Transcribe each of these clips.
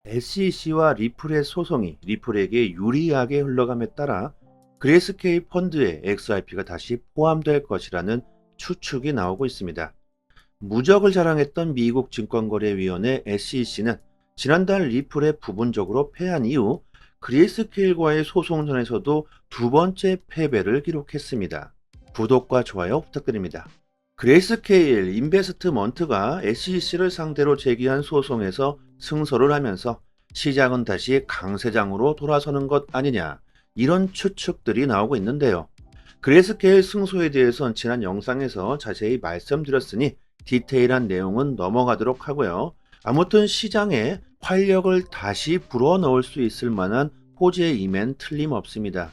SEC와 리플의 소송이 리플에게 유리하게 흘러감에 따라 그레이스케일 펀드에 XRP가 다시 포함될 것이라는 추측이 나오고 있습니다. 무적을 자랑했던 미국 증권거래위원회 SEC는 지난달 리플에 부분적으로 패한 이후 그레이스케일과의 소송전에서도 두 번째 패배를 기록했습니다. 구독과 좋아요 부탁드립니다. 그레이스케일 인베스트먼트가 SEC를 상대로 제기한 소송에서 승소를 하면서 시장은 다시 강세장으로 돌아서는 것 아니냐, 이런 추측들이 나오고 있는데요. 그레이스케일 승소에 대해선 지난 영상에서 자세히 말씀드렸으니 디테일한 내용은 넘어가도록 하고요. 아무튼 시장에 활력을 다시 불어넣을 수 있을 만한 호재의 임엔 틀림없습니다.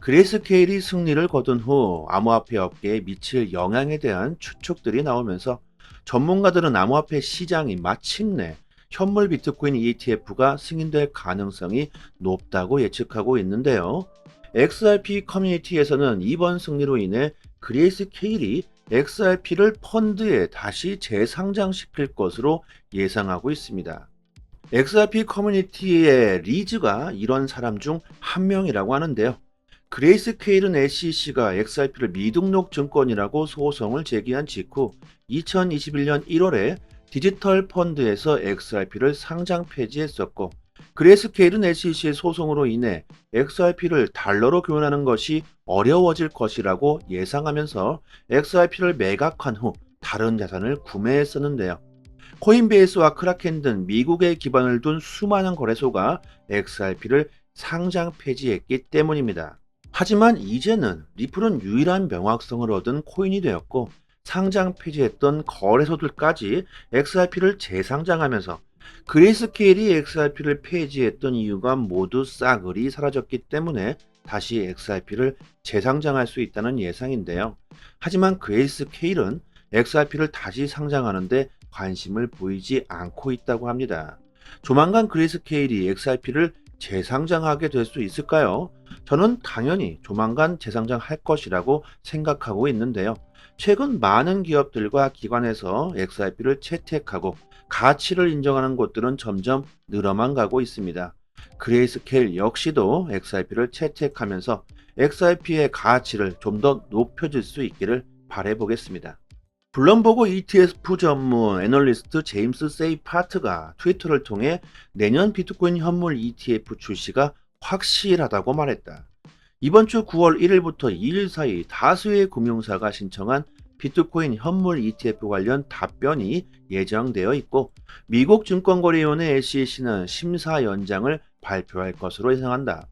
그레이스케일이 승리를 거둔 후 암호화폐 업계에 미칠 영향에 대한 추측들이 나오면서 전문가들은 암호화폐 시장이 마침내 현물 비트코인 ETF가 승인될 가능성이 높다고 예측하고 있는데요. XRP 커뮤니티에서는 이번 승리로 인해 그레이스케일이 XRP를 펀드에 다시 재상장시킬 것으로 예상하고 있습니다. XRP 커뮤니티의 리즈가 이런 사람 중 한 명이라고 하는데요. 그레이스케일은 SEC가 XRP를 미등록 증권이라고 소송을 제기한 직후 2021년 1월에 디지털 펀드에서 XRP를 상장 폐지했었고, 그레이스케일은 SEC의 소송으로 인해 XRP를 달러로 교환하는 것이 어려워질 것이라고 예상하면서 XRP를 매각한 후 다른 자산을 구매했었는데요. 코인베이스와 크라켄 등 미국에 기반을 둔 수많은 거래소가 XRP를 상장 폐지했기 때문입니다. 하지만 이제는 리플은 유일한 명확성을 얻은 코인이 되었고, 상장 폐지했던 거래소들까지 XRP를 재상장하면서 그레이스케일이 XRP를 폐지했던 이유가 모두 싸그리 사라졌기 때문에 다시 XRP를 재상장할 수 있다는 예상인데요. 하지만 그레이스케일은 XRP를 다시 상장하는데 관심을 보이지 않고 있다고 합니다. 조만간 그레이스케일이 XRP를 재상장하게 될 수 있을까요? 저는 당연히 조만간 재상장할 것이라고 생각하고 있는데요. 최근 많은 기업들과 기관에서 XRP를 채택하고 가치를 인정하는 곳들은 점점 늘어만 가고 있습니다. 그레이스케일 역시도 XRP를 채택하면서 XRP의 가치를 좀 더 높여줄 수 있기를 바라보겠습니다. 블룸버그 ETF 전문 애널리스트 제임스 세이파트가 트위터를 통해 내년 비트코인 현물 ETF 출시가 확실하다고 말했다. 이번 주 9월 1일부터 2일 사이 다수의 금융사가 신청한 비트코인 현물 ETF 관련 답변이 예정되어 있고, 미국 증권거래위원회 SEC는 심사 연장을 발표할 것으로 예상한다.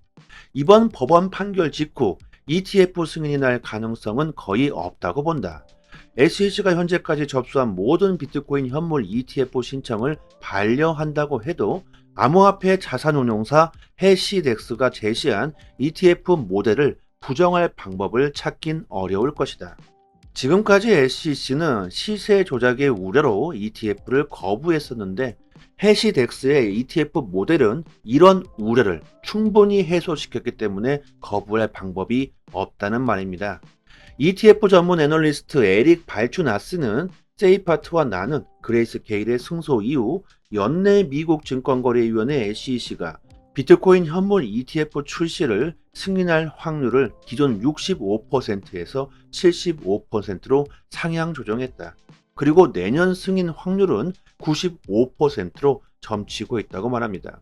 이번 법원 판결 직후 ETF 승인이 날 가능성은 거의 없다고 본다. SEC가 현재까지 접수한 모든 비트코인 현물 ETF 신청을 반려한다고 해도 암호화폐 자산운용사 해시덱스가 제시한 ETF 모델을 부정할 방법을 찾긴 어려울 것이다. 지금까지 SEC는 시세 조작의 우려로 ETF를 거부했었는데, 해시덱스의 ETF 모델은 이런 우려를 충분히 해소시켰기 때문에 거부할 방법이 없다는 말입니다. ETF 전문 애널리스트 에릭 발추나스는 세이파트와 나는 그레이스케일의 승소 이후 연내 미국 증권거래위원회 SEC가 비트코인 현물 ETF 출시를 승인할 확률을 기존 65%에서 75%로 상향 조정했다. 그리고 내년 승인 확률은 95%로 점치고 있다고 말합니다.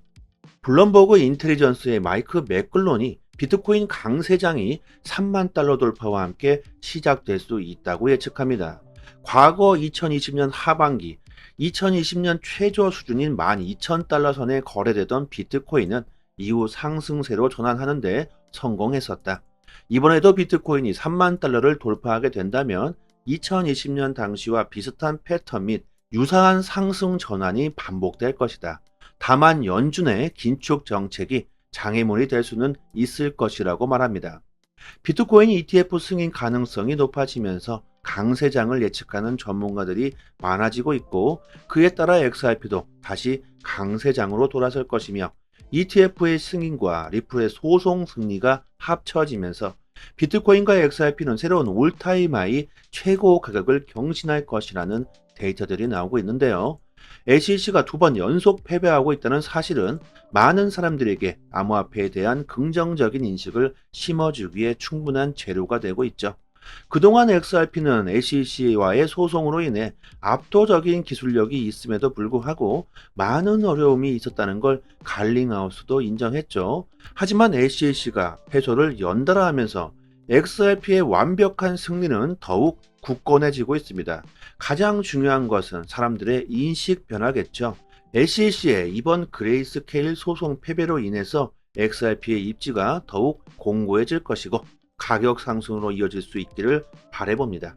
블룸버그 인텔리전스의 마이크 맥글론이 비트코인 강세장이 3만 달러 돌파와 함께 시작될 수 있다고 예측합니다. 과거 2020년 하반기, 2020년 최저 수준인 12,000달러 선에 거래되던 비트코인은 이후 상승세로 전환하는데 성공했었다. 이번에도 비트코인이 3만 달러를 돌파하게 된다면 2020년 당시와 비슷한 패턴 및 유사한 상승 전환이 반복될 것이다. 다만 연준의 긴축 정책이 장애물이 될 수는 있을 것이라고 말합니다. 비트코인 ETF 승인 가능성이 높아지면서 강세장을 예측하는 전문가들이 많아지고 있고, 그에 따라 XRP도 다시 강세장으로 돌아설 것이며, ETF의 승인과 리플의 소송 승리가 합쳐지면서 비트코인과 XRP는 새로운 올타임 하이 최고 가격을 경신할 것이라는 데이터들이 나오고 있는데요. SEC가 2번 연속 패배하고 있다는 사실은 많은 사람들에게 암호화폐에 대한 긍정적인 인식을 심어주기에 충분한 재료가 되고 있죠. 그동안 XRP는 SEC와의 소송으로 인해 압도적인 기술력이 있음에도 불구하고 많은 어려움이 있었다는 걸 갈링하우스도 인정했죠. 하지만 SEC가 패소를 연달아 하면서 XRP의 완벽한 승리는 더욱 굳건해지고 있습니다. 가장 중요한 것은 사람들의 인식 변화겠죠. SEC의 이번 그레이스케일 소송 패배로 인해서 XRP의 입지가 더욱 공고해질 것이고 가격 상승으로 이어질 수 있기를 바라봅니다.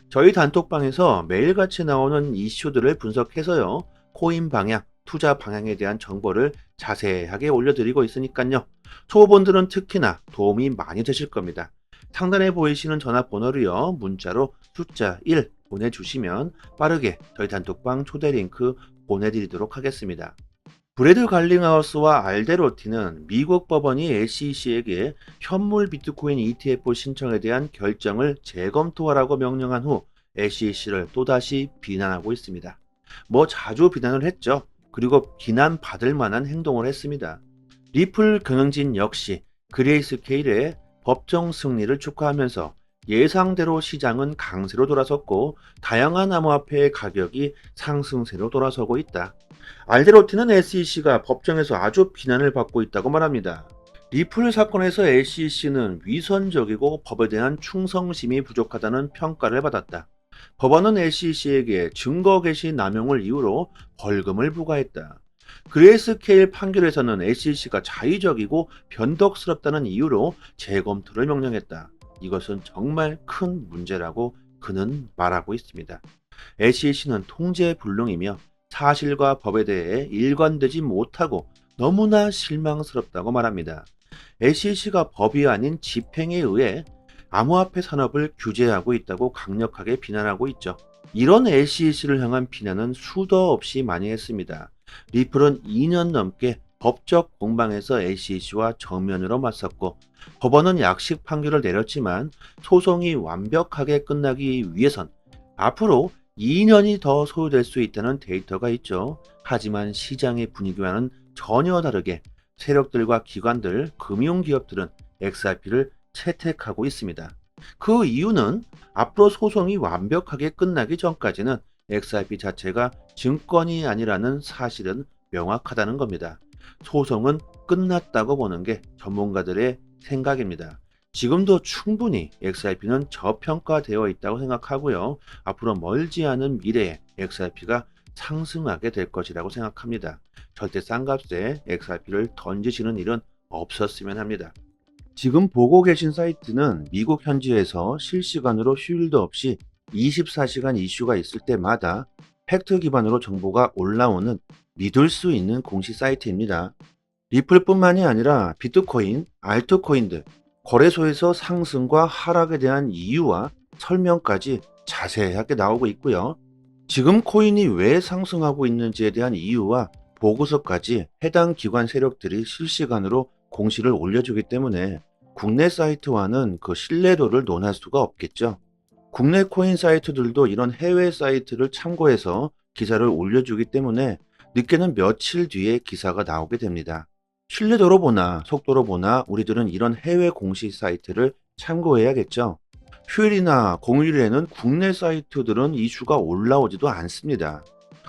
저희 단톡방에서 매일같이 나오는 이슈들을 분석해서요. 코인 방향, 투자 방향에 대한 정보를 자세하게 올려드리고 있으니까요. 초보분들은 특히나 도움이 많이 되실 겁니다. 상단에 보이시는 전화번호로요. 문자로 숫자 1 보내주시면 빠르게 저희 단톡방 초대 링크 보내드리도록 하겠습니다. 브래드 갈링하우스와 알데로티는 미국 법원이 SEC에게 현물 비트코인 ETF 신청에 대한 결정을 재검토하라고 명령한 후 SEC를 또다시 비난하고 있습니다. 자주 비난을 했죠. 그리고 비난받을 만한 행동을 했습니다. 리플 경영진 역시 그레이스케일의 법정 승리를 축하하면서 예상대로 시장은 강세로 돌아섰고 다양한 암호화폐의 가격이 상승세로 돌아서고 있다. 알데로티는 SEC가 법정에서 아주 비난을 받고 있다고 말합니다. 리플 사건에서 SEC는 위선적이고 법에 대한 충성심이 부족하다는 평가를 받았다. 법원은 SEC에게 증거 개시 남용을 이유로 벌금을 부과했다. 그레이스케일 판결에서는 SEC가 자의적이고 변덕스럽다는 이유로 재검토를 명령했다. 이것은 정말 큰 문제라고 그는 말하고 있습니다. SEC는 통제불능이며 사실과 법에 대해 일관되지 못하고 너무나 실망스럽다고 말합니다. SEC가 법이 아닌 집행에 의해 암호화폐 산업을 규제하고 있다고 강력하게 비난하고 있죠. 이런 SEC를 향한 비난은 수도 없이 많이 했습니다. 리플은 2년 넘게 법적 공방에서 SEC와 정면으로 맞섰고 법원은 약식 판결을 내렸지만 소송이 완벽하게 끝나기 위해선 앞으로 2년이 더 소요될 수 있다는 데이터가 있죠. 하지만 시장의 분위기와는 전혀 다르게 세력들과 기관들, 금융기업들은 XRP를 채택하고 있습니다. 그 이유는 앞으로 소송이 완벽하게 끝나기 전까지는 XRP 자체가 증권이 아니라는 사실은 명확하다는 겁니다. 소송은 끝났다고 보는 게 전문가들의 생각입니다. 지금도 충분히 XRP는 저평가되어 있다고 생각하고요. 앞으로 멀지 않은 미래에 XRP가 상승하게 될 것이라고 생각합니다. 절대 싼 값에 XRP를 던지시는 일은 없었으면 합니다. 지금 보고 계신 사이트는 미국 현지에서 실시간으로 휴일도 없이 24시간 이슈가 있을 때마다 팩트 기반으로 정보가 올라오는 믿을 수 있는 공식 사이트입니다. 리플뿐만이 아니라 비트코인, 알트코인들, 거래소에서 상승과 하락에 대한 이유와 설명까지 자세하게 나오고 있고요. 지금 코인이 왜 상승하고 있는지에 대한 이유와 보고서까지 해당 기관 세력들이 실시간으로 공시를 올려주기 때문에 국내 사이트와는 그 신뢰도를 논할 수가 없겠죠. 국내 코인 사이트들도 이런 해외 사이트를 참고해서 기사를 올려주기 때문에 늦게는 며칠 뒤에 기사가 나오게 됩니다. 신뢰도로 보나 속도로 보나 우리들은 이런 해외 공식 사이트를 참고해야겠죠. 휴일이나 공휴일에는 국내 사이트들은 이슈가 올라오지도 않습니다.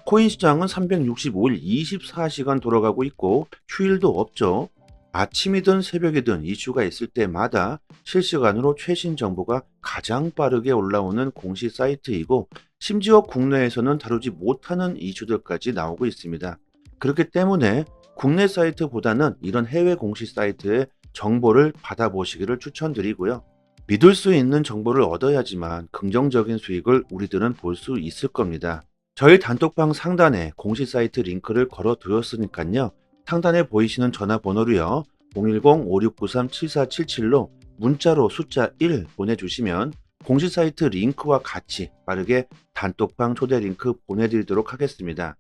코인 시장은 365일 24시간 돌아가고 있고 휴일도 없죠. 아침이든 새벽이든 이슈가 있을 때마다 실시간으로 최신 정보가 가장 빠르게 올라오는 공식 사이트이고 심지어 국내에서는 다루지 못하는 이슈들까지 나오고 있습니다. 그렇기 때문에 국내 사이트보다는 이런 해외 공식 사이트의 정보를 받아보시기를 추천드리고요. 믿을 수 있는 정보를 얻어야지만 긍정적인 수익을 우리들은 볼 수 있을 겁니다. 저희 단톡방 상단에 공식 사이트 링크를 걸어 두었으니까요. 상단에 보이시는 전화번호로요. 010-5693-7477로 문자로 숫자 1 보내주시면 공식 사이트 링크와 같이 빠르게 단톡방 초대 링크 보내드리도록 하겠습니다.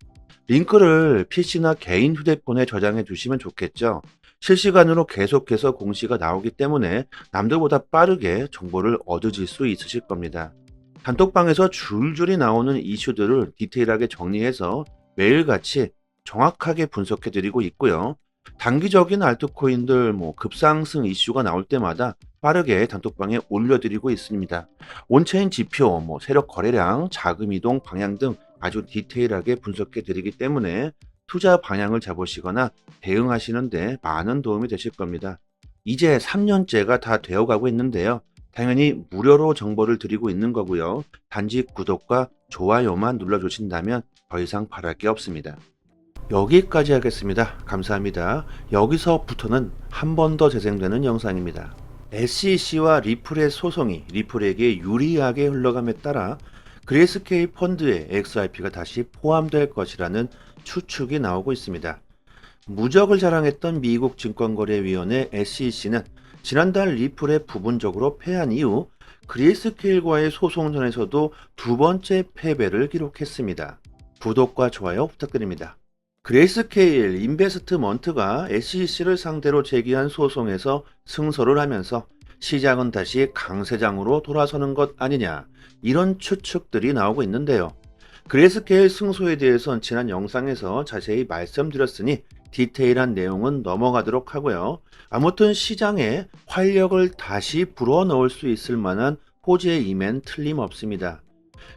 링크를 PC나 개인 휴대폰에 저장해 두시면 좋겠죠. 실시간으로 계속해서 공시가 나오기 때문에 남들보다 빠르게 정보를 얻으실 수 있으실 겁니다. 단톡방에서 줄줄이 나오는 이슈들을 디테일하게 정리해서 매일같이 정확하게 분석해드리고 있고요. 단기적인 알트코인들 급상승 이슈가 나올 때마다 빠르게 단톡방에 올려드리고 있습니다. 온체인 지표, 세력 거래량, 자금 이동 방향 등 아주 디테일하게 분석해드리기 때문에 투자 방향을 잡으시거나 대응하시는데 많은 도움이 되실 겁니다. 이제 3년째가 다 되어가고 있는데요. 당연히 무료로 정보를 드리고 있는 거고요. 단지 구독과 좋아요만 눌러주신다면 더 이상 바랄 게 없습니다. 여기까지 하겠습니다. 감사합니다. 여기서부터는 한 번 더 재생되는 영상입니다. SEC와 리플의 소송이 리플에게 유리하게 흘러감에 따라 그레이스케일 펀드에 XRP가 다시 포함될 것이라는 추측이 나오고 있습니다. 무적을 자랑했던 미국 증권거래위원회 SEC는 지난달 리플에 부분적으로 패한 이후 그레이스케일과의 소송전에서도 두 번째 패배를 기록했습니다. 구독과 좋아요 부탁드립니다. 그레이스케일 인베스트먼트가 SEC를 상대로 제기한 소송에서 승소를 하면서 시장은 다시 강세장으로 돌아서는 것 아니냐, 이런 추측들이 나오고 있는데요. 그레이스케일 승소에 대해선 지난 영상에서 자세히 말씀드렸으니 디테일한 내용은 넘어가도록 하고요. 아무튼 시장에 활력을 다시 불어넣을 수 있을 만한 호재의 임엔 틀림없습니다.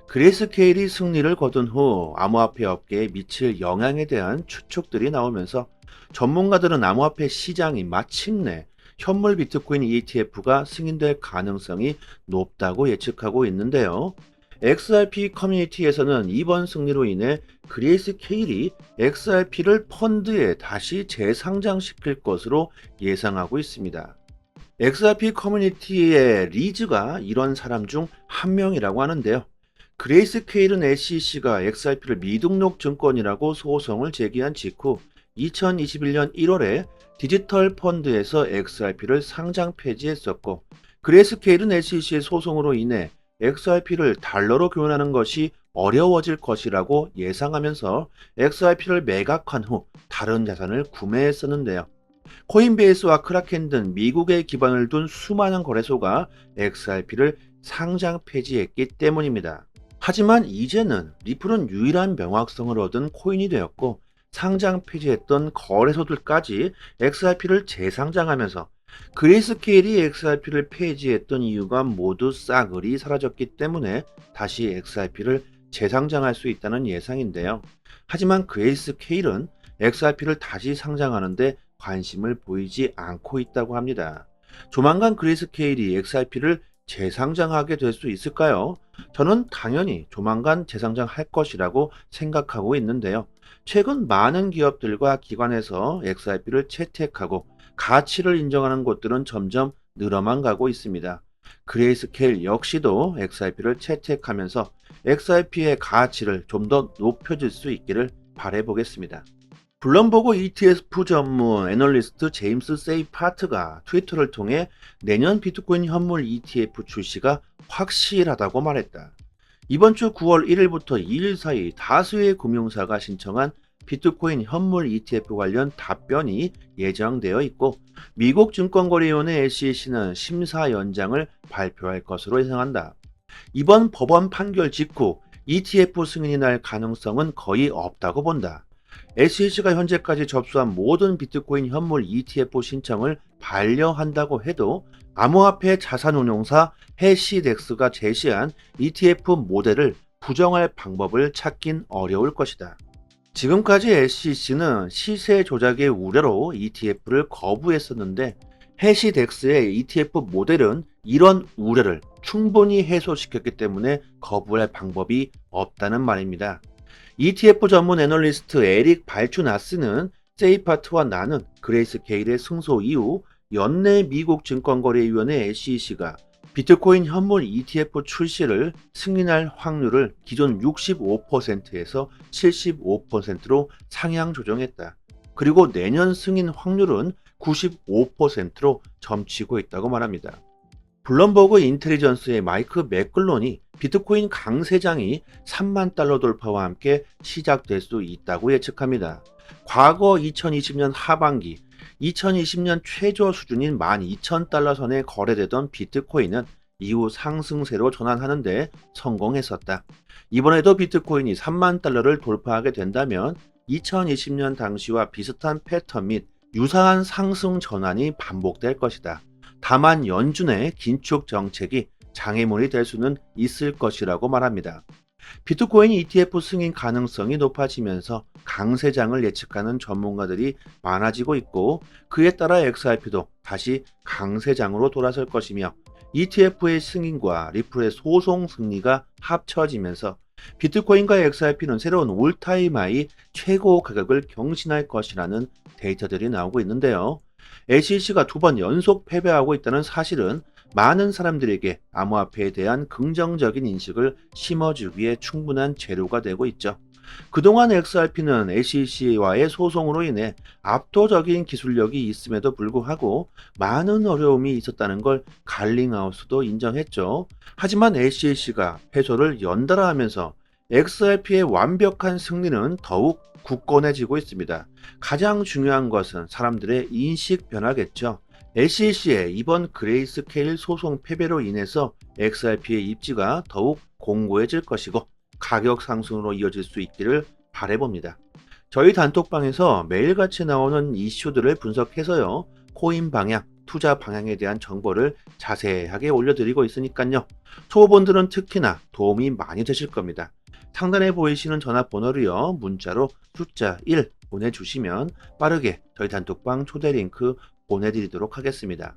그레이스케일이 승리를 거둔 후 암호화폐 업계에 미칠 영향에 대한 추측들이 나오면서 전문가들은 암호화폐 시장이 마침내 현물 비트코인 ETF가 승인될 가능성이 높다고 예측하고 있는데요. XRP 커뮤니티에서는 이번 승리로 인해 그레이스케일이 XRP를 펀드에 다시 재상장시킬 것으로 예상하고 있습니다. XRP 커뮤니티의 리즈가 이런 사람 중 한 명이라고 하는데요. 그레이스케일은 SEC가 XRP를 미등록 증권이라고 소송을 제기한 직후 2021년 1월에 디지털 펀드에서 XRP를 상장 폐지했었고, 그레이스케일은 SEC의 소송으로 인해 XRP를 달러로 교환하는 것이 어려워질 것이라고 예상하면서 XRP를 매각한 후 다른 자산을 구매했었는데요. 코인베이스와 크라켄 등 미국에 기반을 둔 수많은 거래소가 XRP를 상장 폐지했기 때문입니다. 하지만 이제는 리플은 유일한 명확성을 얻은 코인이 되었고, 상장 폐지했던 거래소들까지 XRP를 재상장하면서 그레이스케일이 XRP를 폐지했던 이유가 모두 싸그리 사라졌기 때문에 다시 XRP를 재상장할 수 있다는 예상인데요. 하지만 그레이스케일은 XRP를 다시 상장하는데 관심을 보이지 않고 있다고 합니다. 조만간 그레이스케일이 XRP를 재상장하게 될 수 있을까요? 저는 당연히 조만간 재상장할 것이라고 생각하고 있는데요. 최근 많은 기업들과 기관에서 XRP를 채택하고 가치를 인정하는 곳들은 점점 늘어만 가고 있습니다. 그레이스케일 역시도 XRP를 채택하면서 XRP의 가치를 좀 더 높여줄 수 있기를 바라보겠습니다. 블룸버그 ETF 전문 애널리스트 제임스 세이파트가 트위터를 통해 내년 비트코인 현물 ETF 출시가 확실하다고 말했다. 이번 주 9월 1일부터 2일 사이 다수의 금융사가 신청한 비트코인 현물 ETF 관련 답변이 예정되어 있고, 미국 증권거래위원회 SEC는 심사 연장을 발표할 것으로 예상한다. 이번 법원 판결 직후 ETF 승인이 날 가능성은 거의 없다고 본다. SEC가 현재까지 접수한 모든 비트코인 현물 ETF 신청을 반려한다고 해도 암호화폐 자산운용사 해시덱스가 제시한 ETF 모델을 부정할 방법을 찾긴 어려울 것이다. 지금까지 SEC는 시세 조작의 우려로 ETF를 거부했었는데, 해시덱스의 ETF 모델은 이런 우려를 충분히 해소시켰기 때문에 거부할 방법이 없다는 말입니다. ETF 전문 애널리스트 에릭 발추나스는 세이파트와 나는 그레이스케일의 승소 이후 연내 미국 증권거래위원회 SEC가 비트코인 현물 ETF 출시를 승인할 확률을 기존 65%에서 75%로 상향 조정했다. 그리고 내년 승인 확률은 95%로 점치고 있다고 말합니다. 블룸버그 인텔리전스의 마이크 맥글론이 비트코인 강세장이 3만 달러 돌파와 함께 시작될 수 있다고 예측합니다. 과거 2020년 하반기, 2020년 최저 수준인 12,000달러 선에 거래되던 비트코인은 이후 상승세로 전환하는데 성공했었다. 이번에도 비트코인이 3만 달러를 돌파하게 된다면 2020년 당시와 비슷한 패턴 및 유사한 상승 전환이 반복될 것이다. 다만 연준의 긴축 정책이 장애물이 될 수는 있을 것이라고 말합니다. 비트코인 ETF 승인 가능성이 높아지면서 강세장을 예측하는 전문가들이 많아지고 있고, 그에 따라 XRP도 다시 강세장으로 돌아설 것이며, ETF의 승인과 리플의 소송 승리가 합쳐지면서 비트코인과 XRP는 새로운 올타임 하이 최고 가격을 경신할 것이라는 데이터들이 나오고 있는데요. SEC가 2번 연속 패배하고 있다는 사실은 많은 사람들에게 암호화폐에 대한 긍정적인 인식을 심어주기에 충분한 재료가 되고 있죠. 그동안 XRP는 SEC와의 소송으로 인해 압도적인 기술력이 있음에도 불구하고 많은 어려움이 있었다는 걸 갈링하우스도 인정했죠. 하지만 SEC가 패소를 연달아 하면서 XRP의 완벽한 승리는 더욱 굳건해지고 있습니다. 가장 중요한 것은 사람들의 인식 변화겠죠. SEC의 이번 그레이스케일 소송 패배로 인해서 XRP의 입지가 더욱 공고해질 것이고 가격 상승으로 이어질 수 있기를 바라봅니다. 저희 단톡방에서 매일같이 나오는 이슈들을 분석해서요, 코인 방향, 투자 방향에 대한 정보를 자세하게 올려드리고 있으니까요. 초보분들은 특히나 도움이 많이 되실 겁니다. 상단에 보이시는 전화번호로요, 문자로 숫자 1 보내주시면 빠르게 저희 단톡방 초대 링크 보내드리도록 하겠습니다.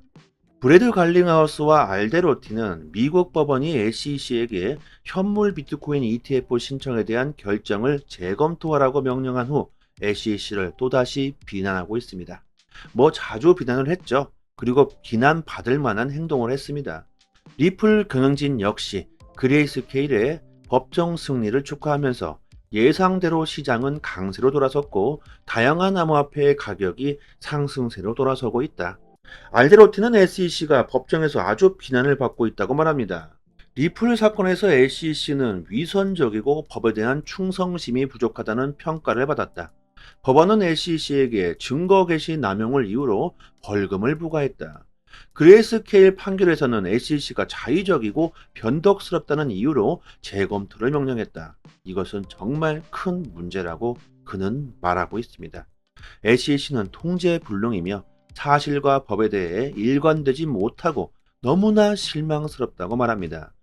브래드 갈링하우스와 알데로티는 미국 법원이 SEC에게 현물 비트코인 ETF 신청에 대한 결정을 재검토하라고 명령한 후 SEC를 또다시 비난하고 있습니다. 자주 비난을 했죠. 그리고 비난받을 만한 행동을 했습니다. 리플 경영진 역시 그레이스케일의 법정 승리를 축하하면서 예상대로 시장은 강세로 돌아섰고 다양한 암호화폐의 가격이 상승세로 돌아서고 있다. 알데로티는 SEC가 법정에서 아주 비난을 받고 있다고 말합니다. 리플 사건에서 SEC는 위선적이고 법에 대한 충성심이 부족하다는 평가를 받았다. 법원은 SEC에게 증거 개시 남용을 이유로 벌금을 부과했다. 그레이스케일 판결에서는 SEC가 자의적이고 변덕스럽다는 이유로 재검토를 명령했다. 이것은 정말 큰 문제라고 그는 말하고 있습니다. SEC는 통제불능이며 사실과 법에 대해 일관되지 못하고 너무나 실망스럽다고 말합니다.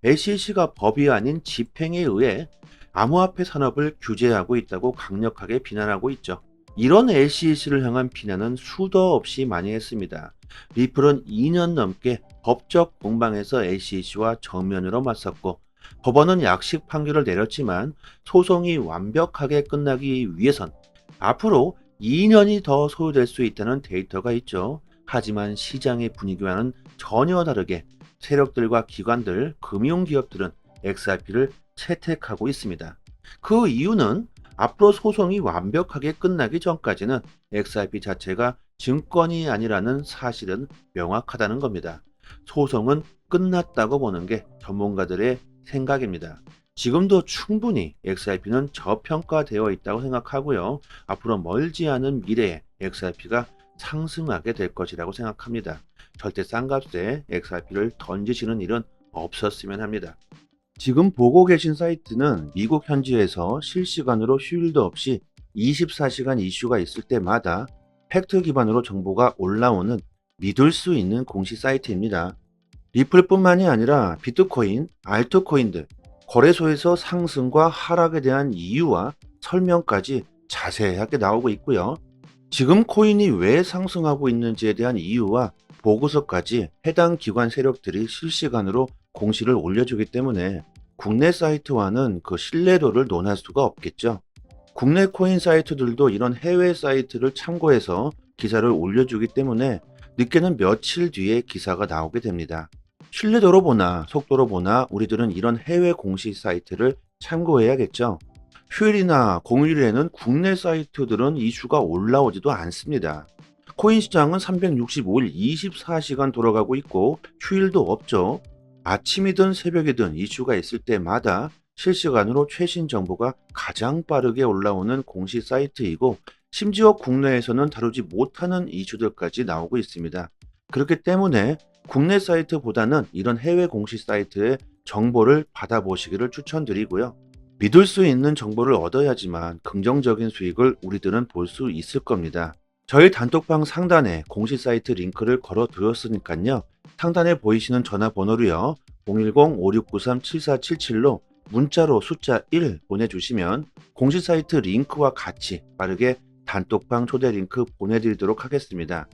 SEC가 법이 아닌 집행에 의해 암호화폐 산업을 규제하고 있다고 강력하게 비난하고 있죠. 이런 SEC를 향한 비난은 수도 없이 많이 했습니다. 리플은 2년 넘게 법적 공방에서 SEC와 정면으로 맞섰고, 법원은 약식 판결을 내렸지만 소송이 완벽하게 끝나기 위해선 앞으로 2년이 더 소요될 수 있다는 데이터가 있죠. 하지만 시장의 분위기와는 전혀 다르게 세력들과 기관들, 금융기업들은 XRP를 채택하고 있습니다. 그 이유는 앞으로 소송이 완벽하게 끝나기 전까지는 XRP 자체가 증권이 아니라는 사실은 명확하다는 겁니다. 소송은 끝났다고 보는 게 전문가들의 생각입니다. 지금도 충분히 XRP는 저평가되어 있다고 생각하고요. 앞으로 멀지 않은 미래에 XRP가 상승하게 될 것이라고 생각합니다. 절대 싼 값에 XRP를 던지시는 일은 없었으면 합니다. 지금 보고 계신 사이트는 미국 현지에서 실시간으로 휴일도 없이 24시간 이슈가 있을 때마다 팩트 기반으로 정보가 올라오는 믿을 수 있는 공식 사이트입니다. 리플뿐만이 아니라 비트코인, 알트코인들, 거래소에서 상승과 하락에 대한 이유와 설명까지 자세하게 나오고 있고요. 지금 코인이 왜 상승하고 있는지에 대한 이유와 보고서까지 해당 기관 세력들이 실시간으로 공시를 올려주기 때문에 국내 사이트와는 그 신뢰도를 논할 수가 없겠죠. 국내 코인 사이트들도 이런 해외 사이트를 참고해서 기사를 올려주기 때문에 늦게는 며칠 뒤에 기사가 나오게 됩니다. 신뢰도로 보나 속도로 보나 우리들은 이런 해외 공식 사이트를 참고해야겠죠. 휴일이나 공휴일에는 국내 사이트들은 이슈가 올라오지도 않습니다. 코인 시장은 365일 24시간 돌아가고 있고 휴일도 없죠. 아침이든 새벽이든 이슈가 있을 때마다 실시간으로 최신 정보가 가장 빠르게 올라오는 공식 사이트이고, 심지어 국내에서는 다루지 못하는 이슈들까지 나오고 있습니다. 그렇기 때문에 국내 사이트보다는 이런 해외 공식 사이트의 정보를 받아보시기를 추천드리고요. 믿을 수 있는 정보를 얻어야지만 긍정적인 수익을 우리들은 볼 수 있을 겁니다. 저희 단톡방 상단에 공식 사이트 링크를 걸어 두었으니까요. 상단에 보이시는 전화번호로요. 010-5693-7477로 문자로 숫자 1 보내주시면 공식 사이트 링크와 같이 빠르게 단톡방 초대 링크 보내드리도록 하겠습니다.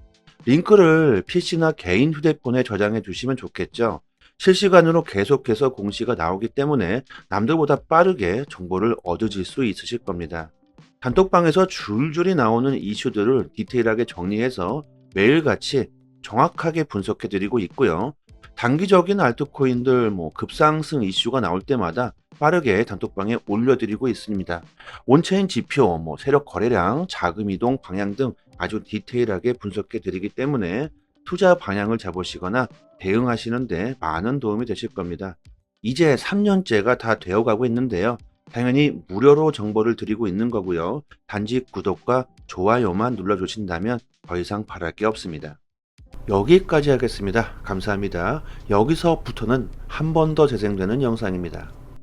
링크를 PC나 개인 휴대폰에 저장해 두시면 좋겠죠. 실시간으로 계속해서 공시가 나오기 때문에 남들보다 빠르게 정보를 얻으실 수 있으실 겁니다. 단톡방에서 줄줄이 나오는 이슈들을 디테일하게 정리해서 매일같이 정확하게 분석해 드리고 있고요. 단기적인 알트코인들 급상승 이슈가 나올 때마다 빠르게 단톡방에 올려드리고 있습니다. 온체인 지표, 세력 거래량, 자금 이동 방향 등 아주 디테일하게 분석해 드리기 때문에 투자 방향을 잡으시거나 대응하시는데 많은 도움이 되실 겁니다. 이제 3년째가 다 되어가고 있는데요. 당연히 무료로 정보를 드리고 있는 거고요. 단지 구독과 좋아요만 눌러주신다면 더 이상 바랄 게 없습니다. 여기까지 하겠습니다. 감사합니다. 여기서부터는 한 번 더 재생되는 영상입니다.